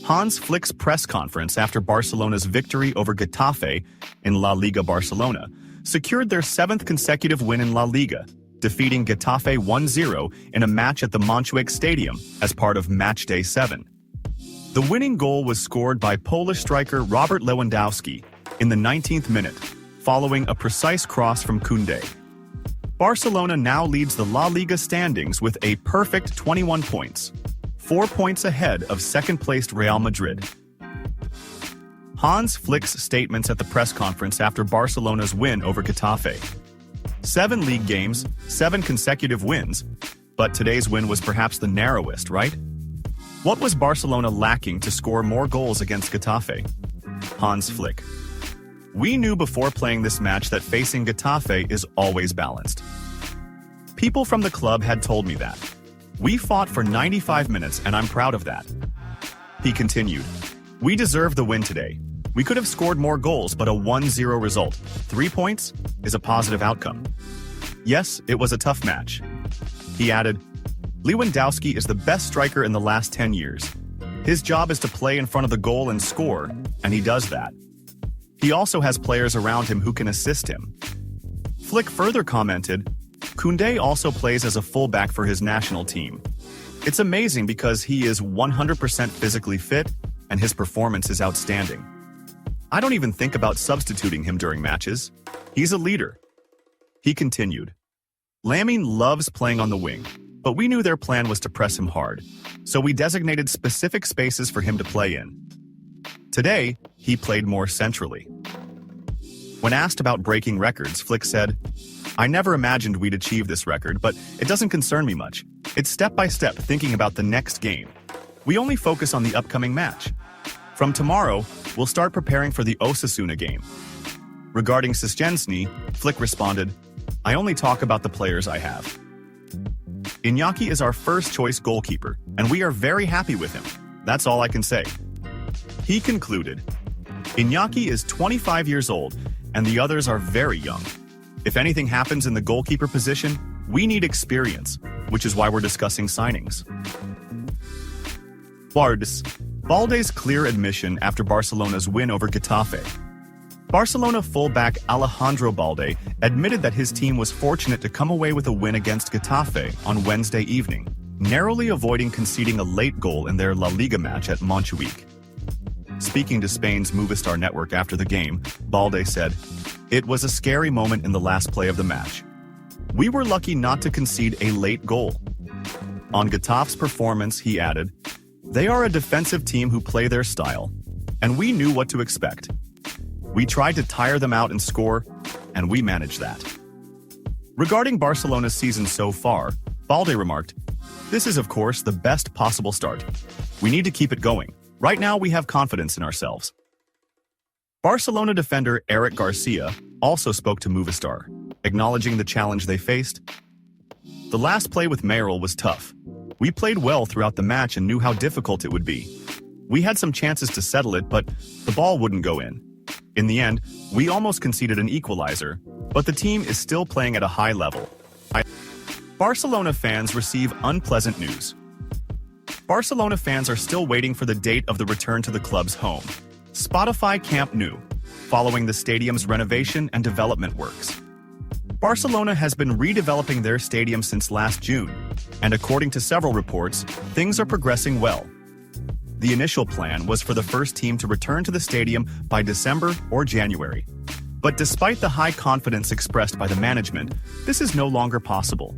Hans Flick's press conference after Barcelona's victory over Getafe in La Liga Barcelona secured their 7th consecutive win in La Liga, defeating Getafe 1-0 in a match at the Montjuic Stadium as part of Matchday 7. The winning goal was scored by Polish striker Robert Lewandowski in the 19th minute, following a precise cross from Koundé. Barcelona now leads the La Liga standings with a perfect 21 points, 4 points ahead of second-placed Real Madrid. Hans Flick's statements at the press conference after Barcelona's win over Getafe. 7 league games, 7 consecutive wins, but today's win was perhaps the narrowest, right? What was Barcelona lacking to score more goals against Getafe? Hans Flick: We knew before playing this match that facing Getafe is always balanced. People from the club had told me that. We fought for 95 minutes and I'm proud of that. He continued, We deserve the win today. We could have scored more goals, but a 1-0 result, 3 points, is a positive outcome. Yes, it was a tough match. He added, Lewandowski is the best striker in the last 10 years. His job is to play in front of the goal and score, and he does that. He also has players around him who can assist him. Flick further commented, Koundé also plays as a fullback for his national team. It's amazing because he is 100% physically fit, and his performance is outstanding. I don't even think about substituting him during matches. He's a leader. He continued, Lamine loves playing on the wing, but we knew their plan was to press him hard, so we designated specific spaces for him to play in. Today, he played more centrally. When asked about breaking records, Flick said, I never imagined we'd achieve this record, but it doesn't concern me much. It's step by step thinking about the next game. We only focus on the upcoming match. From tomorrow, we'll start preparing for the Osasuna game. Regarding Szczesny, Flick responded, I only talk about the players I have. Iñaki is our first-choice goalkeeper, and we are very happy with him. That's all I can say. He concluded, Iñaki is 25 years old, and the others are very young. If anything happens in the goalkeeper position, we need experience, which is why we're discussing signings. Balde's clear admission after Barcelona's win over Getafe. Barcelona fullback Alejandro Balde admitted that his team was fortunate to come away with a win against Getafe on Wednesday evening, narrowly avoiding conceding a late goal in their La Liga match at Montjuic. Speaking to Spain's Movistar network after the game, Balde said, It was a scary moment in the last play of the match. We were lucky not to concede a late goal. On Getafe's performance, he added, They are a defensive team who play their style, and we knew what to expect. We tried to tire them out and score, and we managed that. Regarding Barcelona's season so far, Balde remarked, This is of course the best possible start. We need to keep it going. Right now we have confidence in ourselves. Barcelona defender Eric Garcia also spoke to Movistar, acknowledging the challenge they faced. The last play with Merrill was tough. We played well throughout the match and knew how difficult it would be. We had some chances to settle it, but the ball wouldn't go in. In the end, we almost conceded an equalizer, but the team is still playing at a high level. Barcelona fans receive unpleasant news. Barcelona fans are still waiting for the date of the return to the club's home, Spotify Camp Nou, following the stadium's renovation and development works. Barcelona has been redeveloping their stadium since last June, and according to several reports, things are progressing well. The initial plan was for the first team to return to the stadium by December or January. But despite the high confidence expressed by the management, this is no longer possible.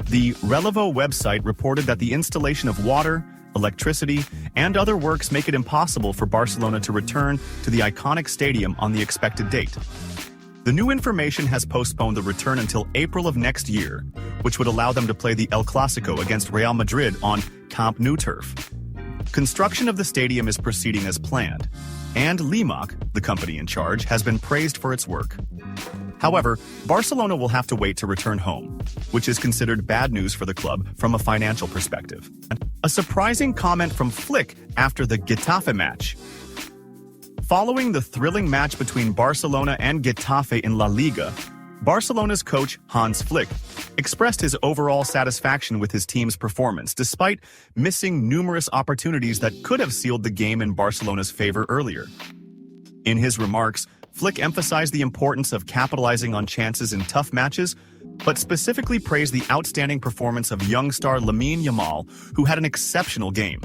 The Relevo website reported that the installation of water, electricity, and other works make it impossible for Barcelona to return to the iconic stadium on the expected date. The new information has postponed the return until April of next year, which would allow them to play the El Clásico against Real Madrid on Camp Nou turf. Construction of the stadium is proceeding as planned, and Limac, the company in charge, has been praised for its work. However, Barcelona will have to wait to return home, which is considered bad news for the club from a financial perspective. A surprising comment from Flick after the Getafe match. Following the thrilling match between Barcelona and Getafe in La Liga, Barcelona's coach Hans Flick expressed his overall satisfaction with his team's performance despite missing numerous opportunities that could have sealed the game in Barcelona's favor earlier. In his remarks, Flick emphasized the importance of capitalizing on chances in tough matches, but specifically praised the outstanding performance of young star Lamine Yamal, who had an exceptional game.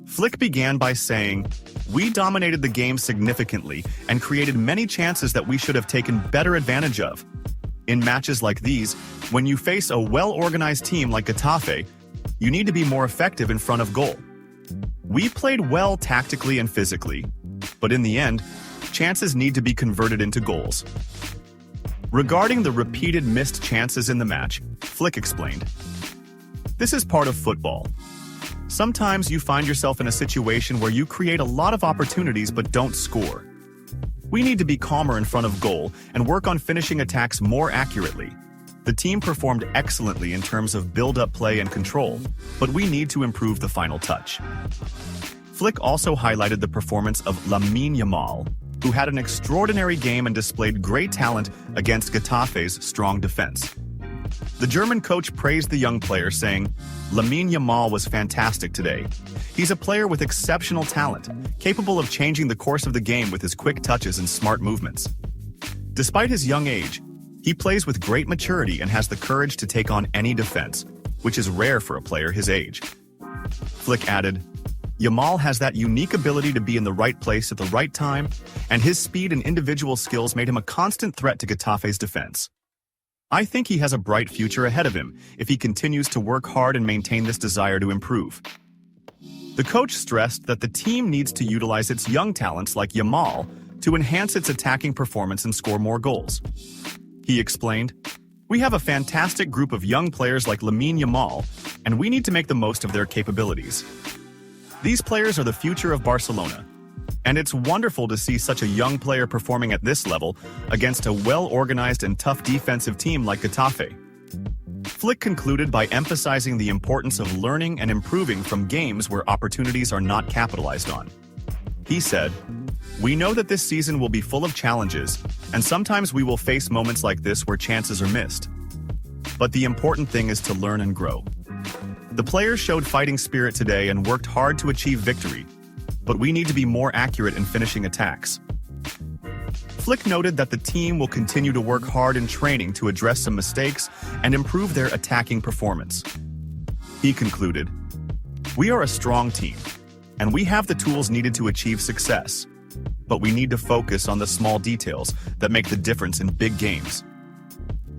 Flick began by saying, "We dominated the game significantly and created many chances that we should have taken better advantage of. In matches like these, when you face a well-organized team like Getafe, you need to be more effective in front of goal. We played well tactically and physically, but in the end, chances need to be converted into goals." Regarding the repeated missed chances in the match, Flick explained, "This is part of football. Sometimes you find yourself in a situation where you create a lot of opportunities but don't score. We need to be calmer in front of goal and work on finishing attacks more accurately. The team performed excellently in terms of build-up play and control, but we need to improve the final touch." Flick also highlighted the performance of Lamine Yamal, who had an extraordinary game and displayed great talent against Getafe's strong defense. The German coach praised the young player, saying, "Lamine Yamal was fantastic today. He's a player with exceptional talent, capable of changing the course of the game with his quick touches and smart movements. Despite his young age, he plays with great maturity and has the courage to take on any defense, which is rare for a player his age." Flick added, "Yamal has that unique ability to be in the right place at the right time, and his speed and individual skills made him a constant threat to Getafe's defense. I think he has a bright future ahead of him if he continues to work hard and maintain this desire to improve." The coach stressed that the team needs to utilize its young talents like Yamal to enhance its attacking performance and score more goals. He explained, "We have a fantastic group of young players like Lamine Yamal, and we need to make the most of their capabilities. These players are the future of Barcelona, and it's wonderful to see such a young player performing at this level against a well-organized and tough defensive team like Getafe." Flick concluded by emphasizing the importance of learning and improving from games where opportunities are not capitalized on. He said, "We know that this season will be full of challenges, and sometimes we will face moments like this where chances are missed. But the important thing is to learn and grow. The players showed fighting spirit today and worked hard to achieve victory, but we need to be more accurate in finishing attacks." Flick noted that the team will continue to work hard in training to address some mistakes and improve their attacking performance. He concluded, "We are a strong team, and we have the tools needed to achieve success, but we need to focus on the small details that make the difference in big games.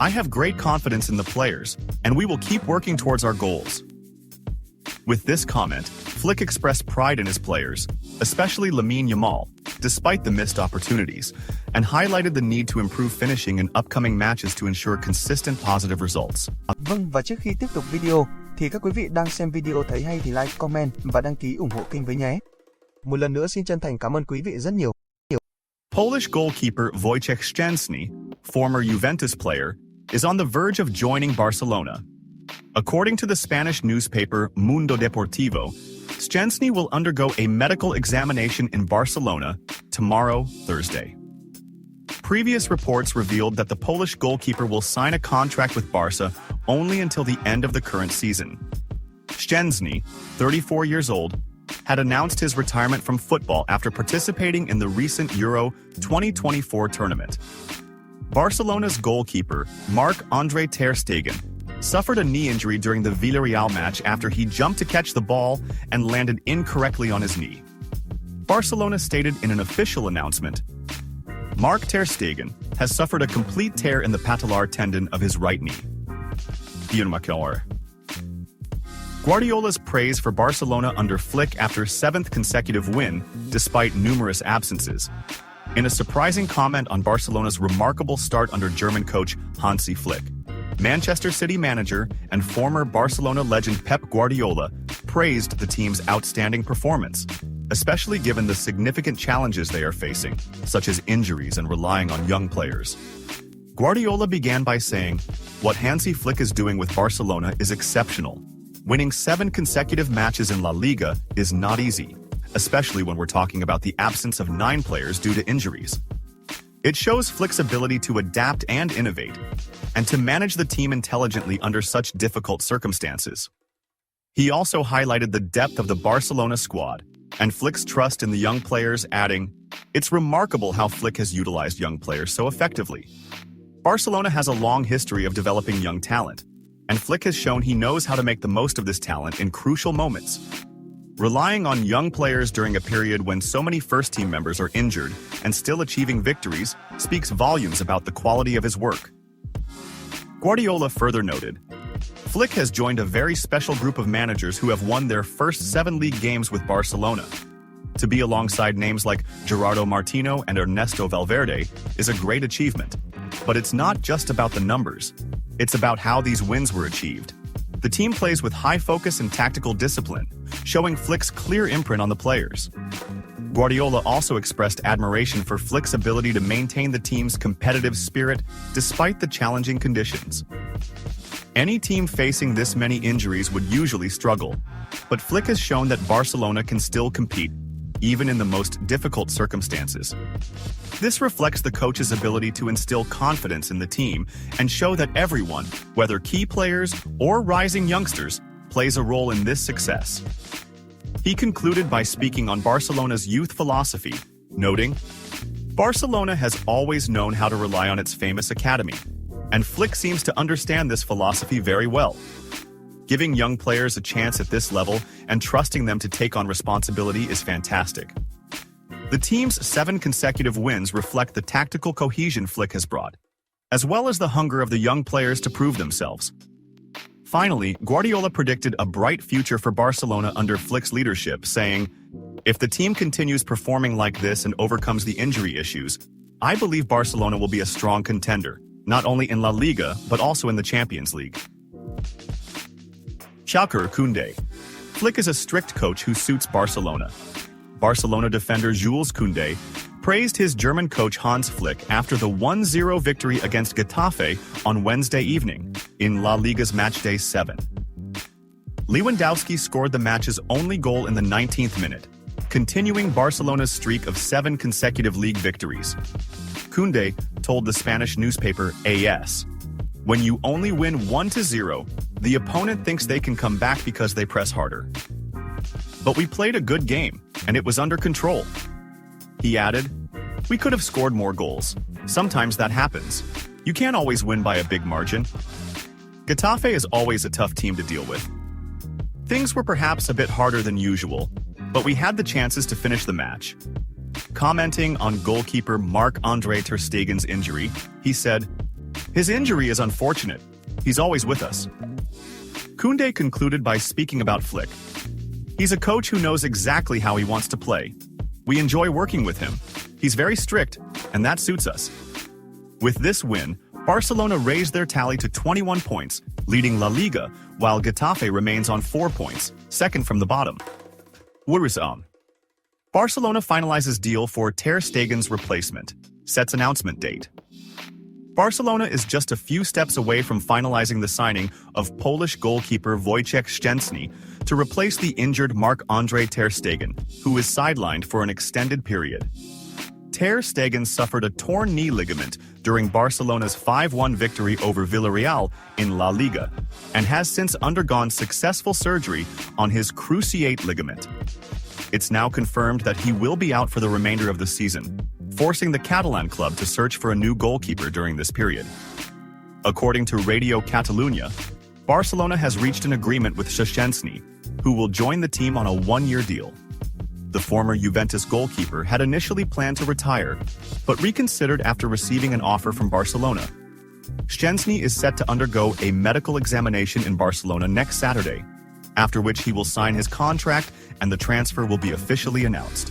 I have great confidence in the players, and we will keep working towards our goals." With this comment, Flick expressed pride in his players, especially Lamine Yamal, despite the missed opportunities, and highlighted the need to improve finishing in upcoming matches to ensure consistent positive results. Vâng, và trước khi tiếp tục video, thì các quý vị đang xem video thấy hay thì like, comment và đăng ký ủng hộ kênh với nhé. Một lần nữa xin chân thành cảm ơn quý vị rất nhiều. Polish goalkeeper Wojciech Szczesny, former Juventus player, is on the verge of joining Barcelona. According to the Spanish newspaper Mundo Deportivo, Szczesny will undergo a medical examination in Barcelona tomorrow, Thursday. Previous reports revealed that the Polish goalkeeper will sign a contract with Barca only until the end of the current season. Szczesny, 34 years old, had announced his retirement from football after participating in the recent Euro 2024 tournament. Barcelona's goalkeeper, Marc-Andre ter Stegen, suffered a knee injury during the Villarreal match after he jumped to catch the ball and landed incorrectly on his knee. Barcelona stated in an official announcement, "Marc ter Stegen has suffered a complete tear in the patellar tendon of his right knee." Guardiola's praise for Barcelona under Flick after 7th consecutive win, despite numerous absences. In a surprising comment on Barcelona's remarkable start under German coach Hansi Flick, Manchester City manager and former Barcelona legend Pep Guardiola praised the team's outstanding performance, especially given the significant challenges they are facing, such as injuries and relying on young players. Guardiola began by saying, "What Hansi Flick is doing with Barcelona is exceptional. Winning 7 consecutive matches in La Liga is not easy, especially when we're talking about the absence of 9 players due to injuries. It shows Flick's ability to adapt and innovate, and to manage the team intelligently under such difficult circumstances. He also highlighted the depth of the Barcelona squad and Flick's trust in the young players, adding, "It's remarkable how Flick has utilized young players so effectively. Barcelona has a long history of developing young talent, and Flick has shown he knows how to make the most of this talent in crucial moments. Relying on young players during a period when so many first-team members are injured and still achieving victories speaks volumes about the quality of his work." Guardiola further noted, "Flick has joined a very special group of managers who have won their first 7 league games with Barcelona. To be alongside names like Gerardo Martino and Ernesto Valverde is a great achievement. But it's not just about the numbers. It's about how these wins were achieved. The team plays with high focus and tactical discipline, showing Flick's clear imprint on the players." Guardiola also expressed admiration for Flick's ability to maintain the team's competitive spirit despite the challenging conditions. Any team facing this many injuries would usually struggle, but Flick has shown that Barcelona can still compete, even in the most difficult circumstances. This reflects the coach's ability to instill confidence in the team and show that everyone, whether key players or rising youngsters, plays a role in this success. He concluded by speaking on Barcelona's youth philosophy, noting, "Barcelona has always known how to rely on its famous academy, and Flick seems to understand this philosophy very well. Giving young players a chance at this level and trusting them to take on responsibility is fantastic." The team's 7 consecutive wins reflect the tactical cohesion Flick has brought, as well as the hunger of the young players to prove themselves. Finally, Guardiola predicted a bright future for Barcelona under Flick's leadership, saying, "If the team continues performing like this and overcomes the injury issues, I believe Barcelona will be a strong contender, not only in La Liga, but also in the Champions League." Şalker Koundé. Flick is a strict coach who suits Barcelona. Barcelona defender Jules Koundé praised his German coach Hans Flick after the 1-0 victory against Getafe on Wednesday evening in La Liga's matchday 7. Lewandowski scored the match's only goal in the 19th minute, continuing Barcelona's streak of 7 consecutive league victories. Koundé told the Spanish newspaper AS, "When you only win 1-0, the opponent thinks they can come back because they press harder. But we played a good game, and it was under control." He added, "We could have scored more goals. Sometimes that happens. You can't always win by a big margin. Getafe is always a tough team to deal with. Things were perhaps a bit harder than usual, but we had the chances to finish the match." Commenting on goalkeeper Marc-Andre ter Stegen's injury, he said, "His injury is unfortunate. He's always with us." Koundé concluded by speaking about Flick. "He's a coach who knows exactly how he wants to play. We enjoy working with him. He's very strict, and that suits us." With this win, Barcelona raised their tally to 21 points, leading La Liga, while Getafe remains on 4 points, second from the bottom. Barcelona finalizes deal for ter Stegen's replacement, sets announcement date. Barcelona is just a few steps away from finalizing the signing of Polish goalkeeper Wojciech Szczesny to replace the injured Marc-Andre ter Stegen, who is sidelined for an extended period. Ter Stegen suffered a torn knee ligament during Barcelona's 5-1 victory over Villarreal in La Liga, and has since undergone successful surgery on his cruciate ligament. It's now confirmed that he will be out for the remainder of the season, forcing the Catalan club to search for a new goalkeeper during this period. According to Radio Catalunya, Barcelona has reached an agreement with Szczesny, who will join the team on a 1-year deal. The former Juventus goalkeeper had initially planned to retire, but reconsidered after receiving an offer from Barcelona. Szczesny is set to undergo a medical examination in Barcelona next Saturday, after which he will sign his contract and the transfer will be officially announced.